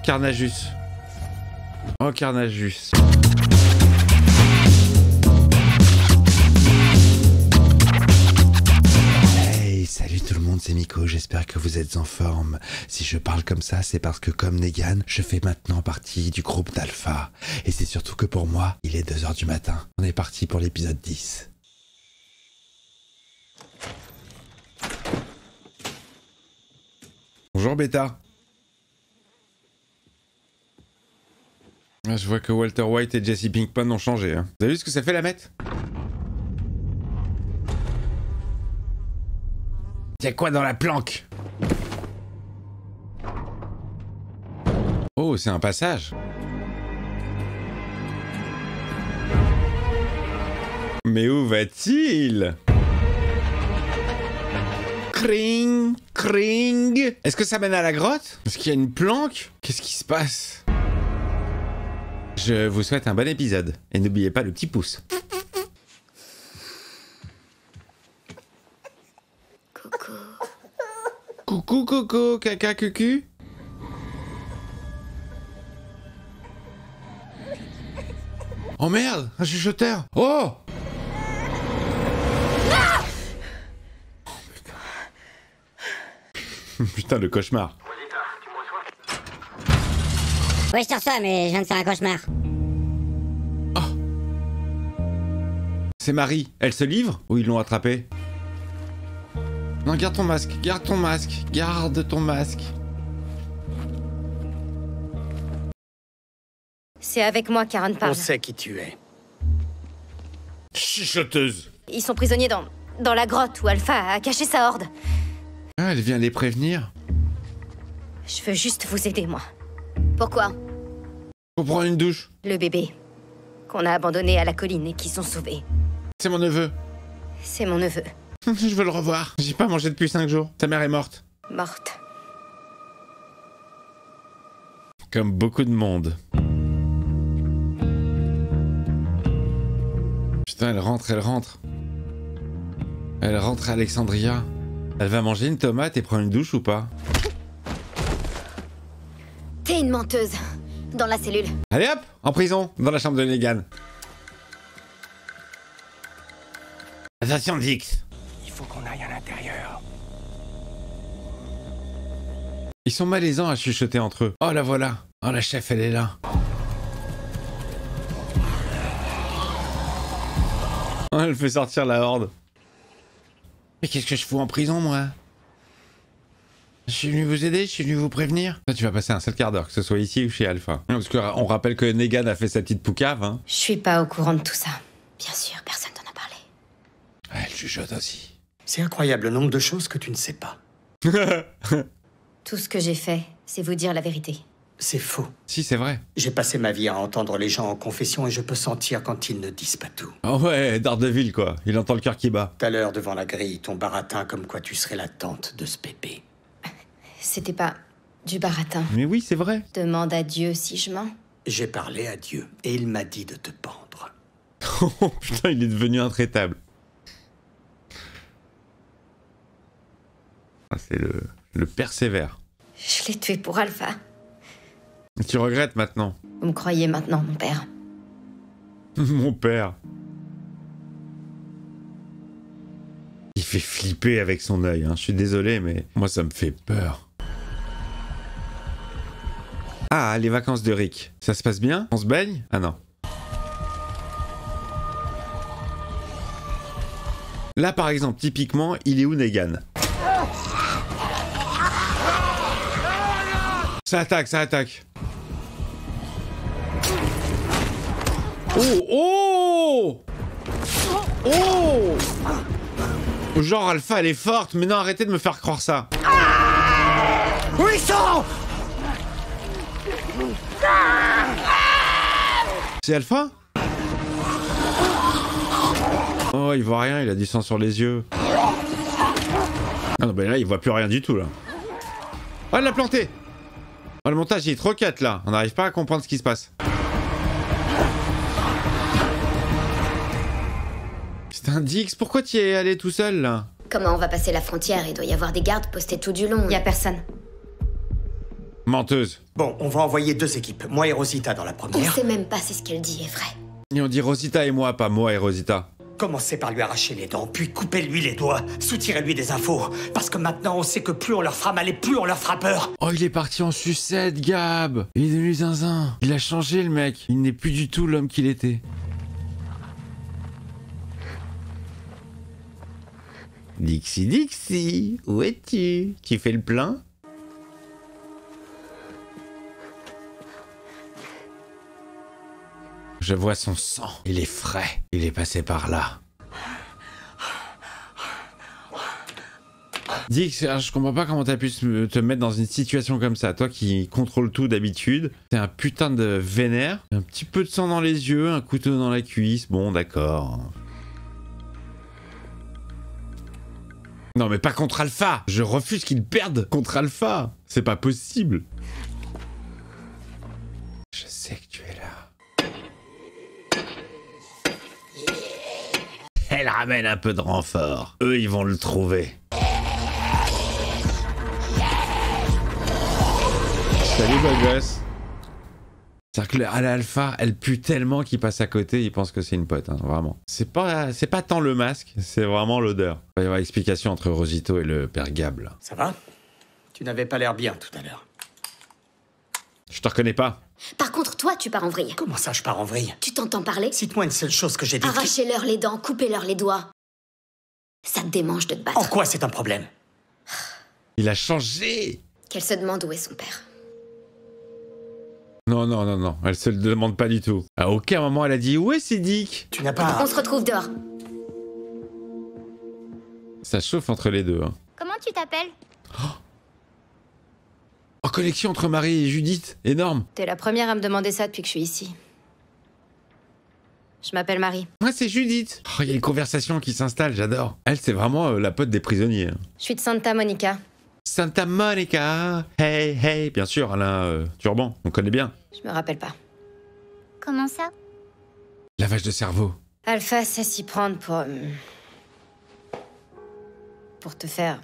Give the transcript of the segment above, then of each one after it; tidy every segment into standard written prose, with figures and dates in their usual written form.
Carnagus. Oh, Carnagus. Salut tout le monde, c'est Miko, j'espère que vous êtes en forme. Si je parle comme ça, c'est parce que comme Negan, je fais maintenant partie du groupe d'Alpha. Et c'est surtout que pour moi, il est 2 h du matin. On est parti pour l'épisode 10. Bonjour Beta. Je vois que Walter White et Jesse Pinkman ont changé. Hein. Vous avez vu ce que ça fait la mette? Y'a quoi dans la planque? Oh, c'est un passage. Mais où va-t-il? Cring, cring. Est-ce que ça mène à la grotte? Est-ce qu'il y a une planque? Qu'est-ce qui se passe? Je vous souhaite un bon épisode. Et n'oubliez pas le petit pouce. Coucou, coco, caca, cucu. Oh merde, un chuchoteur. Oh! Oh putain. Putain, le cauchemar. Ouais, je te reçois, mais je viens de faire un cauchemar. Oh! C'est Marie. Elle se livre ou ils l'ont attrapée? Non, garde ton masque, garde ton masque, garde ton masque. C'est avec moi qu'Aaron parle. On sait qui tu es. Chuchoteuse. Ils sont prisonniers dans la grotte où Alpha a caché sa horde. Ah, elle vient les prévenir. Je veux juste vous aider, moi. Pourquoi? Faut prendre une douche. Le bébé qu'on a abandonné à la colline et qu'ils ont sauvé. C'est mon neveu. C'est mon neveu. Je veux le revoir. J'ai pas mangé depuis 5 jours. Sa mère est morte. Morte. Comme beaucoup de monde. Putain, elle rentre, elle rentre. Elle rentre à Alexandria. Elle va manger une tomate et prendre une douche ou pas? T'es une menteuse. Dans la cellule. Allez hop, en prison, dans la chambre de Negan. Attention, Dix. Il faut qu'on aille à l'intérieur. Ils sont malaisants à chuchoter entre eux. Oh la voilà. Oh la chef, elle est là. Oh, elle fait sortir la horde. Mais qu'est-ce que je fous en prison, moi? Je suis venu vous aider, je suis venu vous prévenir. Toi, tu vas passer un seul quart d'heure, que ce soit ici ou chez Alpha. Parce qu'on rappelle que Negan a fait sa petite poucave, hein. Je suis pas au courant de tout ça. Bien sûr, personne t'en a parlé. Elle chuchote aussi. C'est incroyable le nombre de choses que tu ne sais pas. Tout ce que j'ai fait, c'est vous dire la vérité. C'est faux. Si, c'est vrai. J'ai passé ma vie à entendre les gens en confession et je peux sentir quand ils ne disent pas tout. Oh ouais, Daredevil, quoi. Il entend le cœur qui bat. Tout à l'heure, devant la grille, ton baratin comme quoi tu serais la tante de ce pépé. C'était pas du baratin. Mais oui, c'est vrai. Demande à Dieu si je mens. J'ai parlé à Dieu et il m'a dit de te pendre. Oh putain, il est devenu intraitable. Ah, c'est le persévère. Je l'ai tué pour Alpha. Tu regrettes maintenant. Vous me croyez maintenant, mon père. Mon père. Il fait flipper avec son œil, hein. Je suis désolé, mais moi ça me fait peur. Ah, les vacances de Rick. Ça se passe bien? On se baigne? Ah non. Là, par exemple, typiquement, il est où Negan? Ça attaque, ça attaque. Oh, oh! Oh! Genre Alpha, elle est forte, mais non, arrêtez de me faire croire ça. Où ils sont? C'est Alpha? Oh, il voit rien, il a du sang sur les yeux. Ah non, ben là, il voit plus rien du tout, là. Oh, elle l'a planté! Oh, le montage, il est trop cut, là. On n'arrive pas à comprendre ce qui se passe. C'est un Dix, pourquoi tu y es allé tout seul, là? Comment on va passer la frontière? Il doit y avoir des gardes postés tout du long. Y a personne. Menteuse. Bon, on va envoyer 2 équipes. Moi et Rosita dans la On première. sait même pas si ce qu'elle dit est vrai. Et on dit Rosita et moi, pas moi et Rosita. Commencez par lui arracher les dents, puis coupez-lui les doigts. Soutirez-lui des infos. Parce que maintenant, on sait que plus on leur fera mal et plus on leur fera peur. Oh, il est parti en sucette, Gab. Il est devenu zinzin. Il a changé, le mec. Il n'est plus du tout l'homme qu'il était. Dixie, Dixie, où es-tu? Tu fais le plein? Je vois son sang. Il est frais. Il est passé par là. Dix, je comprends pas comment t'as pu te mettre dans une situation comme ça. Toi qui contrôle tout d'habitude. T'es un putain de vénère. Un petit peu de sang dans les yeux, un couteau dans la cuisse. Bon, d'accord. Non mais pas contre Alpha. Je refuse qu'il perde contre Alpha. C'est pas possible. Je sais que tu es là. Elle ramène un peu de renfort. Eux, ils vont le trouver. Salut, beau gosse. C'est-à-dire que à l'alpha, elle pue tellement qu'il passe à côté, il pense que c'est une pote, hein, vraiment. C'est pas tant le masque, c'est vraiment l'odeur. Il va y avoir explication entre Rosito et le père Gab, là. Ça va? Tu n'avais pas l'air bien tout à l'heure. Je te reconnais pas. Par contre, toi, tu pars en vrille. Comment ça, je pars en vrille? Tu t'entends parler? Cite-moi une seule chose que j'ai dite. Arrachez-leur les dents, coupez-leur les doigts. Ça te démange de te battre. En quoi c'est un problème? Il a changé. Qu'elle se demande où est son père. Non, non, non, non, elle se le demande pas du tout. À aucun moment elle a dit « Où est Sidic ?» Tu n'as pas... On se retrouve dehors. Ça chauffe entre les deux. Hein. Comment tu t'appelles? Oh, connexion entre Marie et Judith, énorme. T'es la première à me demander ça depuis que je suis ici. Je m'appelle Marie. Moi c'est Judith. Oh, il y a une conversation qui s'installe, j'adore. Elle c'est vraiment la pote des prisonniers. Hein. Je suis de Santa Monica. Santa Monica, hey, hey. Bien sûr, Alain Turban, on connaît bien. Je me rappelle pas. Comment ça? Lavage de cerveau. Alpha sait s'y prendre pour te faire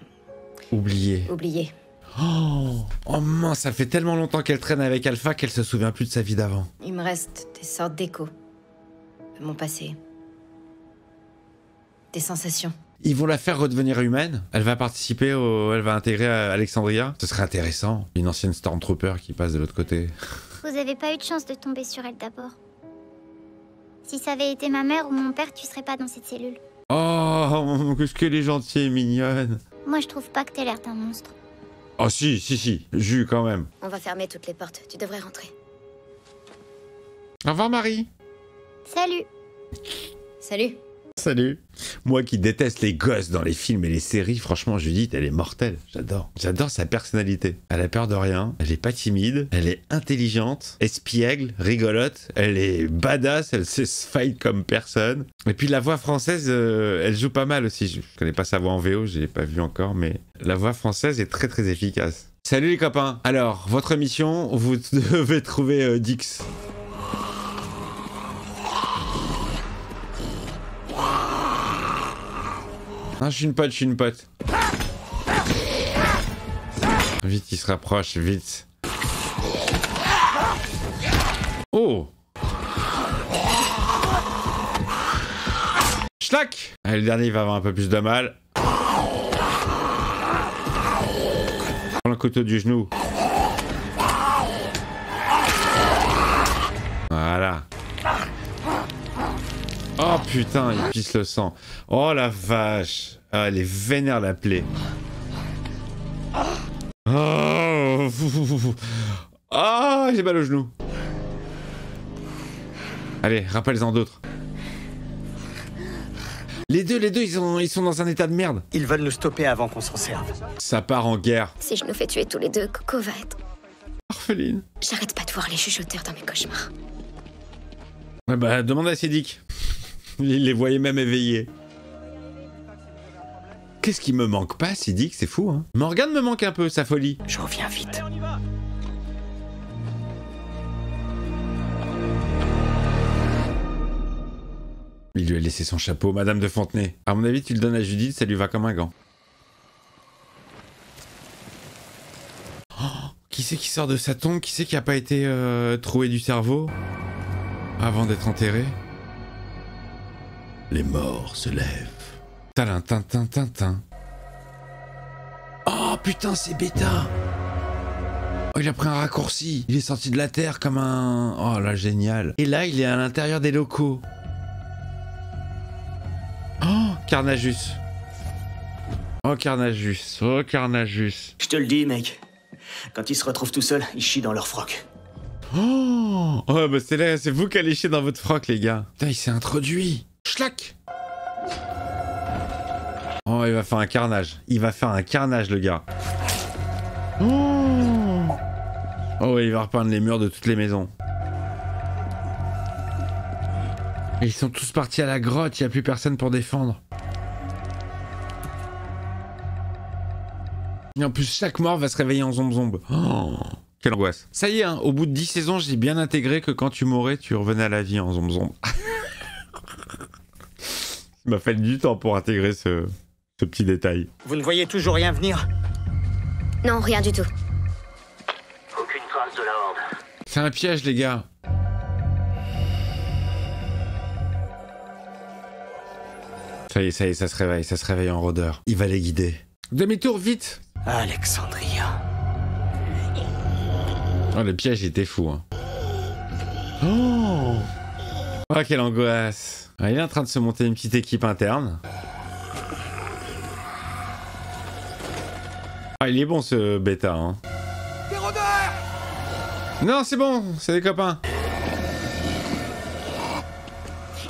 Oublié. oublier. Oh mince, ça fait tellement longtemps qu'elle traîne avec Alpha qu'elle se souvient plus de sa vie d'avant. Il me reste des sortes d'échos de mon passé. Des sensations. Ils vont la faire redevenir humaine. Elle va participer elle va intégrer Alexandria. Ce serait intéressant. Une ancienne Stormtrooper qui passe de l'autre côté. Vous avez pas eu de chance de tomber sur elle d'abord. Si ça avait été ma mère ou mon père, tu serais pas dans cette cellule. Oh, qu'est-ce qu'elle est gentille et mignonne. Moi, je trouve pas que t'aies l'air d'un monstre. Oh si. Jus quand même. On va fermer toutes les portes. Tu devrais rentrer. Au revoir Marie. Salut. Salut. Salut. Moi qui déteste les gosses dans les films et les séries, franchement Judith, elle est mortelle. J'adore. J'adore sa personnalité. Elle a peur de rien, elle est pas timide, elle est intelligente, espiègle, rigolote, elle est badass, elle sait se fight comme personne. Et puis la voix française, elle joue pas mal aussi. Je connais pas sa voix en VO, je l'ai pas vu encore, mais la voix française est très très efficace. Salut les copains. Alors, votre mission, vous devez trouver Dix. Non, je suis une pote. Vite, il se rapproche, vite. Oh! Schlack! Allez, le dernier, il va avoir un peu plus de mal. Prends le couteau du genou. Voilà. Oh putain, il pisse le sang. Oh la vache. Ah, elle est vénère la plaie. Oh, j'ai mal au genou. Allez, rappelle-en d'autres. Les deux, ils sont dans un état de merde. Ils veulent nous stopper avant qu'on s'en serve. Ça part en guerre. Si je nous fais tuer tous les deux, Coco va être... Orpheline. J'arrête pas de voir les chuchoteurs dans mes cauchemars. Ouais bah, demande à Sidic. Il les voyait même éveillés. Qu'est-ce qui me manque pas, Sidic? C'est fou, hein. Morgane me manque un peu, sa folie. Je reviens vite. Il lui a laissé son chapeau, Madame de Fontenay. À mon avis, tu le donnes à Judith, ça lui va comme un gant. Oh, qui Qui c'est qui sort de sa tombe? Qui c'est qui a pas été troué du cerveau avant d'être enterré? Les morts se lèvent. Talintintintintin. Oh putain, c'est Beta. Oh, il a pris un raccourci. Il est sorti de la Terre comme un... Oh là, génial. Et là, il est à l'intérieur des locaux. Oh, Carnagus. Oh, Carnagus. Oh, Carnagus. Je te le dis, mec. Quand ils se retrouvent tout seuls, ils chient dans leur froc. Oh, oh bah c'est là, c'est vous qui allez chier dans votre froc, les gars. Putain, il s'est introduit. Schlack. Oh, il va faire un carnage. Il va faire un carnage, le gars. Oh, oh il va repeindre les murs de toutes les maisons. Et ils sont tous partis à la grotte, il n'y a plus personne pour défendre. Et en plus, chaque mort va se réveiller en zombe. Oh, quelle angoisse. Ça y est, hein, au bout de 10 saisons, j'ai bien intégré que quand tu mourais, tu revenais à la vie en zombe. Il m'a fallu du temps pour intégrer ce petit détail. Vous ne voyez toujours rien venir? Non, rien du tout. Aucune trace de la horde. C'est un piège, les gars. Ça y est, ça se réveille en rôdeur. Il va les guider. Demi-tour, vite. Alexandria. Oh, le piège, il était fou, hein. Oh, oh, quelle angoisse. Ah, il est en train de se monter une petite équipe interne. Ah, il est bon, ce bêta, hein. Des rôdeurs! Non, c'est bon, c'est des copains.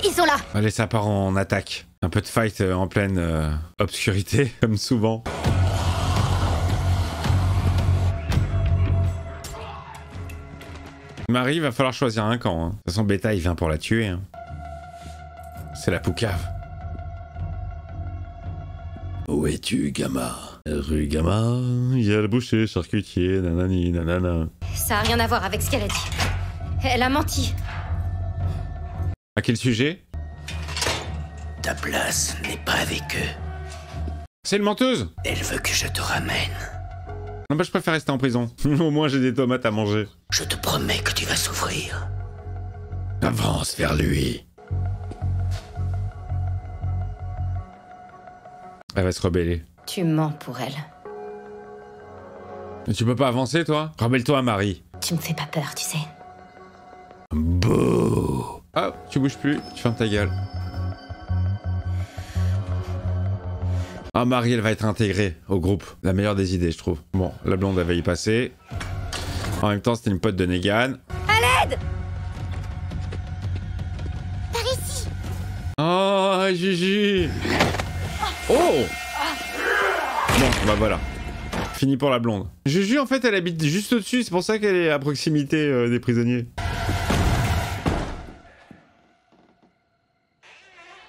Ils sont là! Allez, ça part en attaque. Un peu de fight en pleine obscurité, comme souvent. Marie, va falloir choisir un camp. Hein. De toute façon, Beta, il vient pour la tuer. Hein. C'est la poucave. Où es-tu, Gamma? Rue Gamma, il y a le boucher, charcutier, nanani, nanana. Ça a rien à voir avec ce qu'elle a dit. Elle a menti. À quel sujet? Ta place n'est pas avec eux. C'est une menteuse. Elle veut que je te ramène. Non, bah je préfère rester en prison. Au moins j'ai des tomates à manger. Je te promets que tu vas souffrir. avance vers lui. Elle va se rebeller. Tu mens pour elle. Mais tu peux pas avancer, toi? Rebelle-toi, Marie. Tu me fais pas peur, tu sais. Bouh. Ah, tu bouges plus, tu fermes ta gueule. Ah, Marie, elle va être intégrée au groupe. La meilleure des idées, je trouve. Bon, la blonde, elle va y passer. En même temps, c'était une pote de Negan. À l'aide! Par ici! Oh, Gigi! Oh! Bon, bah voilà. Fini pour la blonde. Juju, en fait, elle habite juste au-dessus. C'est pour ça qu'elle est à proximité des prisonniers.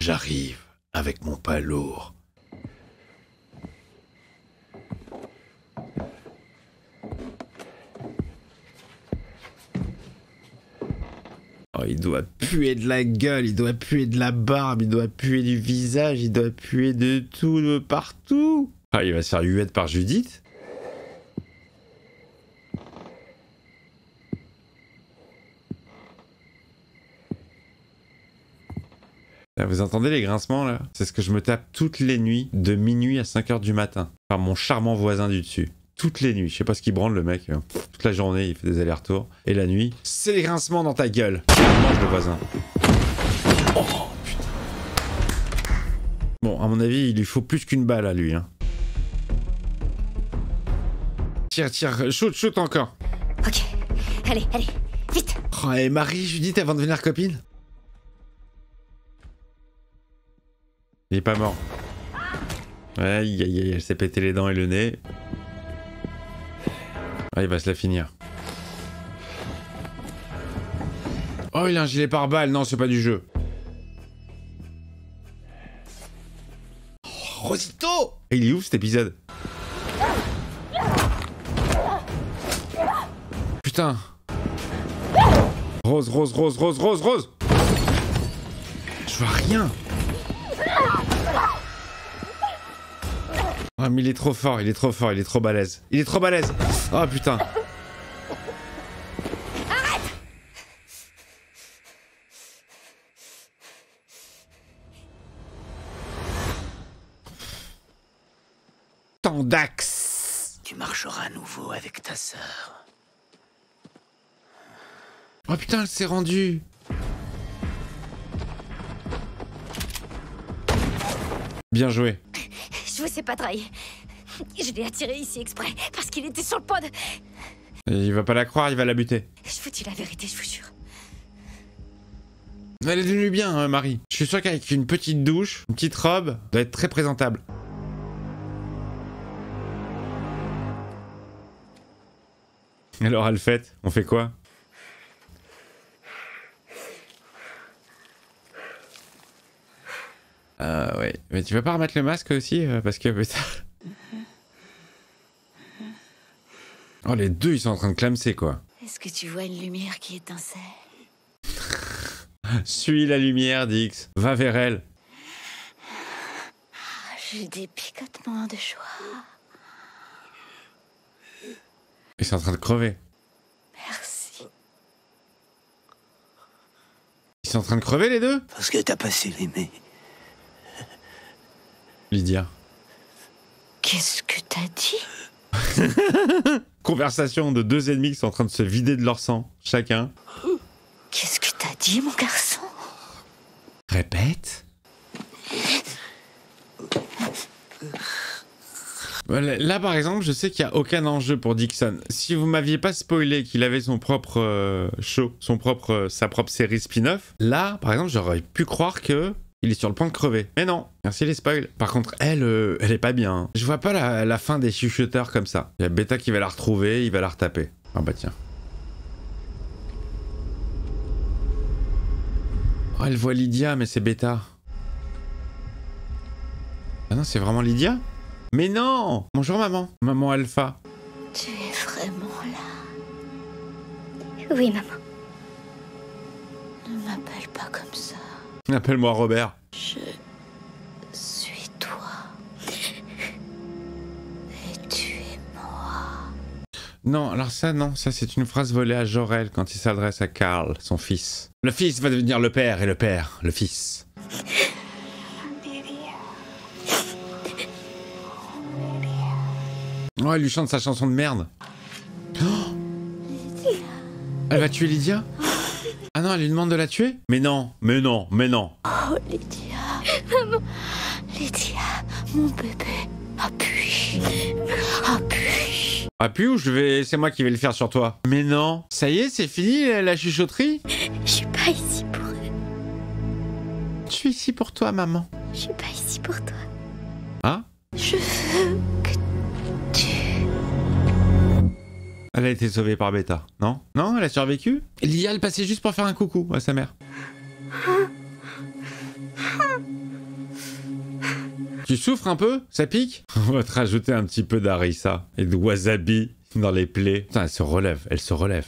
J'arrive avec mon pas lourd. Oh, il doit puer de la gueule, il doit puer de la barbe, il doit puer du visage, il doit puer de tout, de partout. Ah, il va se faire huette par Judith. Là, vous entendez les grincements là? C'est ce que je me tape toutes les nuits, de minuit à 5 h du matin, par mon charmant voisin du dessus. Toutes les nuits, je sais pas ce qu'il branle le mec. Toute la journée, il fait des allers-retours. Et la nuit, c'est les grincements dans ta gueule. Mange le voisin. Oh putain. Bon, à mon avis, il lui faut plus qu'une balle à lui. Hein. Tire, tire, shoot encore. Ok, allez, allez, vite. Oh, et Marie, Judith, avant de devenir copine. Il est pas mort. Aïe, aïe, aïe, elle s'est pété les dents et le nez. Ah, il va se la finir. Oh, il a un gilet pare-balles. Non, c'est pas du jeu. Oh, Rosito! Et il est où cet épisode? Putain. Rose, rose, rose, rose, rose, rose. Je vois rien. Ah, mais il est trop fort, il est trop fort, il est trop balèze. Il est trop balèze. Oh putain. méchant Dax. Tu marcheras à nouveau avec ta sœur. Oh putain, elle s'est rendue. Bien joué. Je vous ai pas trahi. Je l'ai attiré ici exprès, parce qu'il était sur le point de... Et il va pas la croire, il va la buter. Je vous dis la vérité, je vous jure. Elle est devenue bien, hein, Marie. Je suis sûr qu'avec une petite douche, une petite robe, elle doit être très présentable. Alors, elle fête, on fait quoi? Ouais. Mais tu vas pas remettre le masque aussi parce que... Oh, les deux, ils sont en train de clamser, quoi. Est-ce que tu vois une lumière qui étincelle? Suis la lumière, Dix. Va vers elle. J'ai des picotements de joie. Ils sont en train de crever. Merci. Ils sont en train de crever, les deux? Parce que t'as pas su l'aimer. Lydia. Qu'est-ce que t'as dit? Conversation de deux ennemis qui sont en train de se vider de leur sang, chacun. Qu'est-ce que t'as dit, mon garçon? Répète. Là, par exemple, je sais qu'il n'y a aucun enjeu pour Dixon. Si vous m'aviez pas spoilé qu'il avait son propre show, sa propre série spin-off, là, par exemple, j'aurais pu croire que il est sur le point de crever. Mais non, merci les spoils. Par contre, elle est pas bien. Hein. Je vois pas la fin des chuchoteurs comme ça. Il y a Beta qui va la retrouver, il va la retaper. Ah bah tiens. Oh, elle voit Lydia, mais c'est Beta. Ah non, c'est vraiment Lydia? Mais non! Bonjour maman. Maman Alpha. Tu es vraiment là. Oui, maman. Ne m'appelle pas comme ça. Appelle-moi Robert. Je suis toi. Et tu es moi. Non, alors ça, non. Ça, c'est une phrase volée à Jor-El quand il s'adresse à Carl, son fils. Le fils va devenir le père et le père, le fils. Oh, elle lui chante sa chanson de merde. Oh, elle va tuer Lydia? Ah non, elle lui demande de la tuer? Mais non, mais non, mais non. Oh, Lydia. Maman. Lydia, mon bébé. Appuie. Appuie. Appuie ou c'est moi qui vais le faire sur toi? Mais non. Ça y est, c'est fini la chuchotterie? Je suis pas ici pour eux. Je suis ici pour toi, maman. Je suis pas ici pour toi. Hein? Je veux que tu... Elle a été sauvée par Beta, non? Non, elle a survécu? Lydia, elle passait juste pour faire un coucou à sa mère. Tu souffres un peu? Ça pique? On va te rajouter un petit peu d'harissa et de wasabi dans les plaies. Putain, elle se relève, elle se relève.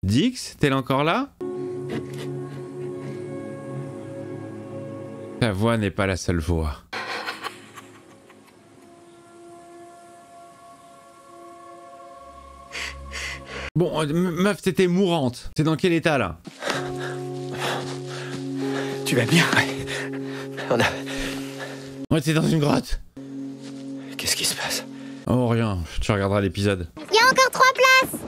Dix, t'es encore là? Ta voix n'est pas la seule voix. Bon, meuf, t'étais mourante. T'es dans quel état, là? Tu vas bien? On était dans une grotte. Qu'est-ce qui se passe? Oh, rien. Tu regarderas l'épisode. Il y a encore 3 places.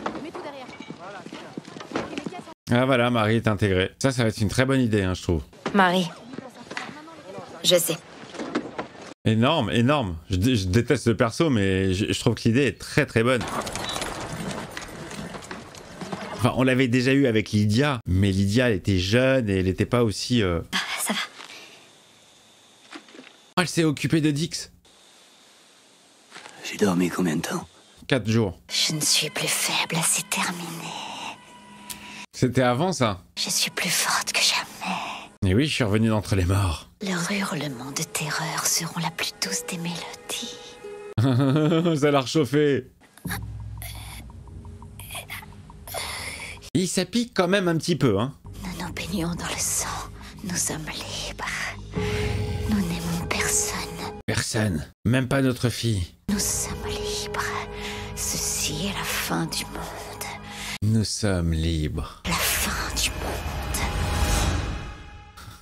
Ah, voilà, Marie est intégrée. Ça va être une très bonne idée, hein, je trouve. Marie. Je sais. Énorme, énorme. Je déteste le perso, mais je trouve que l'idée est très très bonne. Enfin, on l'avait déjà eu avec Lydia, mais Lydia, elle était jeune et elle n'était pas aussi... Ça va. Oh, elle s'est occupée de Dix. J'ai dormi combien de temps? 4 jours. Je ne suis plus faible, c'est terminé. C'était avant, ça? Je suis plus forte que jamais. Et oui, je suis revenu d'entre les morts. Leurs hurlements de terreur seront la plus douce des mélodies. Ça l'a réchauffé. Et ça pique quand même un petit peu, hein. Nous nous baignons dans le sang. Nous sommes libres. Nous n'aimons personne. Personne. Même pas notre fille. Nous sommes libres. Ceci est la fin du monde. Nous sommes libres. La fin du monde.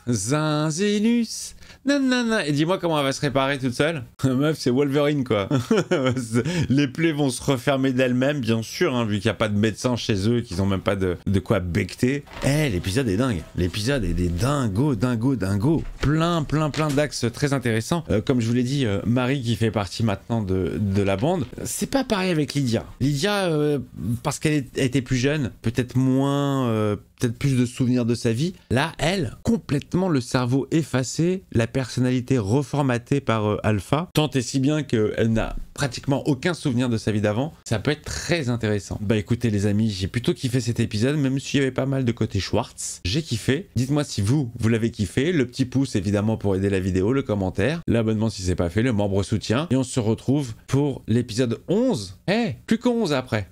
Zinzinus. Nanana. Et dis-moi comment elle va se réparer toute seule. Meuf, c'est Wolverine, quoi. Les plaies vont se refermer d'elles-mêmes, bien sûr, hein, vu qu'il n'y a pas de médecin chez eux, qu'ils n'ont même pas de quoi becter. Eh, l'épisode est dingue. L'épisode est des dingo. Plein d'axes très intéressants. Comme je vous l'ai dit, Marie qui fait partie maintenant de la bande. C'est pas pareil avec Lydia. Lydia, parce qu'elle était plus jeune, peut-être moins... peut-être plus de souvenirs de sa vie. Là, elle, complètement le cerveau effacé, la personnalité reformatée par Alpha, tant et si bien qu'elle n'a pratiquement aucun souvenir de sa vie d'avant. Ça peut être très intéressant. Bah écoutez les amis, j'ai plutôt kiffé cet épisode, même s'il y avait pas mal de côté Schwartz. J'ai kiffé. Dites-moi si vous l'avez kiffé. Le petit pouce évidemment pour aider la vidéo, le commentaire, l'abonnement si c'est pas fait, le membre soutien. Et on se retrouve pour l'épisode 11. Plus qu'11 après.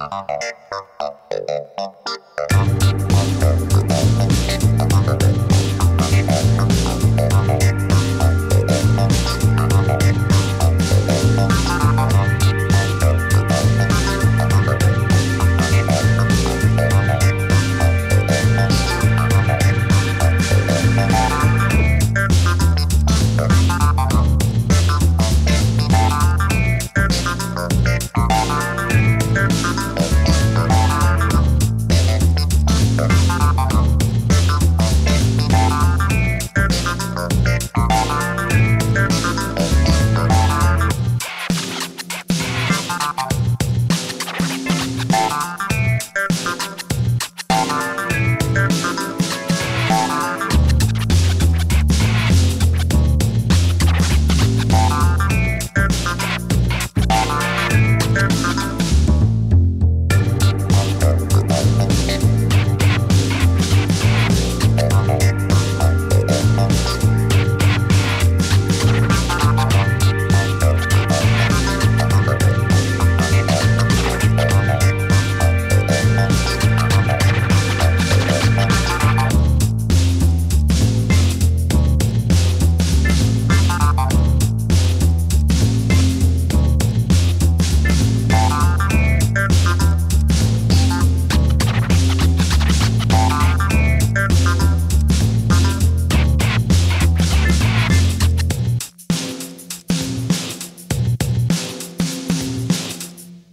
Thank you.